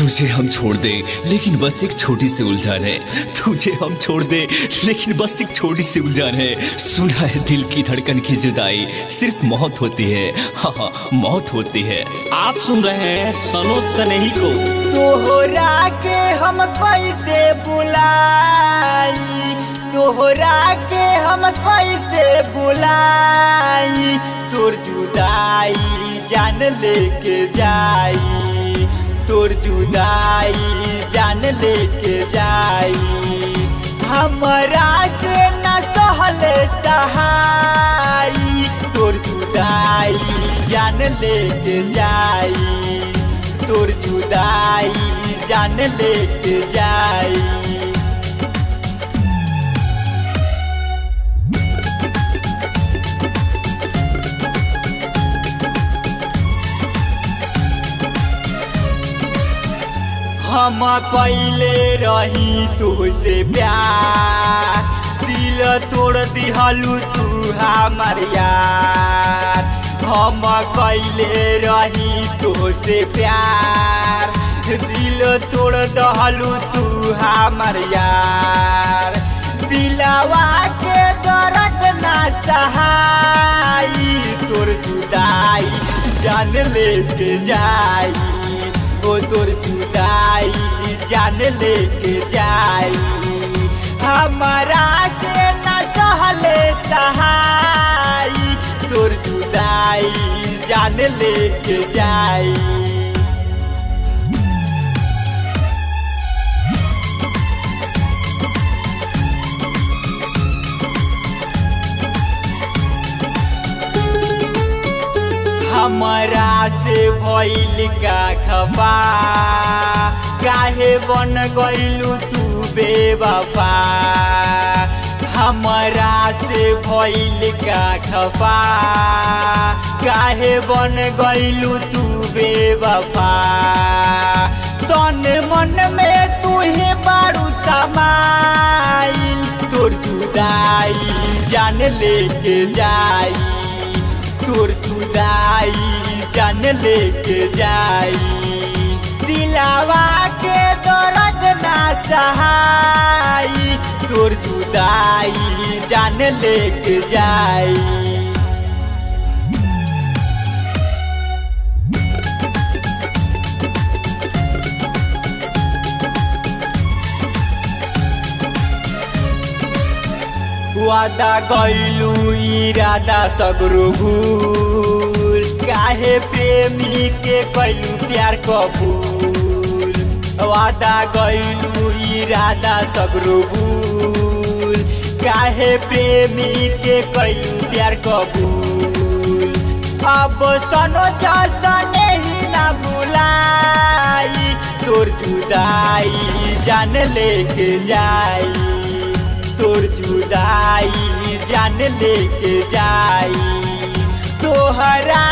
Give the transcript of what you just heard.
तुझे हम छोड़ दे लेकिन बस एक छोटी सी उलझन है। तुझे हम छोड़ दे लेकिन बस एक छोटी सी उलझन है। सुना है दिल की धड़कन की जुदाई सिर्फ मौत होती है। हाँ मौत होती है। आप सुन रहे हैं सनोज सनेही को। तोहरा के हम कैसे बुलाई, तोहरा के हम कैसे बुलाई, तोर जुदाई जान लेके जाई, तोर जुदाई जान लेके जाई। हमरा से न सहले सहाई, तोर जुदाई जान लेके जाई, तोर जुदाई जान लेके जाई। हम कैले रही तुझसे प्यार, दिल तोड़ दिहलू तू हमार यार। हम कैले रही तुझसे प्यार, दिल तोड़ दहलू तू हमार यार। दिलवा के दर्द ना सहाई, तोर जुदाई जान लेके जाई, ओ तोर जुदाई जान लेके जाई। हमारा से न सहले सहाई, तोर जुदाई जान लेके जाई। हमरा से भइल का खफा, काहे बन गइलू तू बेवफा। हमरा से भइल का खफा, काहे बन गइलू तू बेवफा। तन मन में तू ही बारू समाइल, तोर जुदाई जान लेके जाई, तोर जुदाई जान लेके जाई। दिलावा के दर्द ना सहाई, तोर जुदाई जान लेके जाई। वादा गइलू इरादा सगरो भूल, काहे प्रेमी के कैलू प्यार कबूल। वादा गइलू इरादा सगरो भूल, काहे प्रेमी के कैलू प्यार कबूल। अब सनोज सनेही ना बुलाई, तोर जुदाई जान लेके जाई, तोर जुदाई जान लेके जाई। तोहरा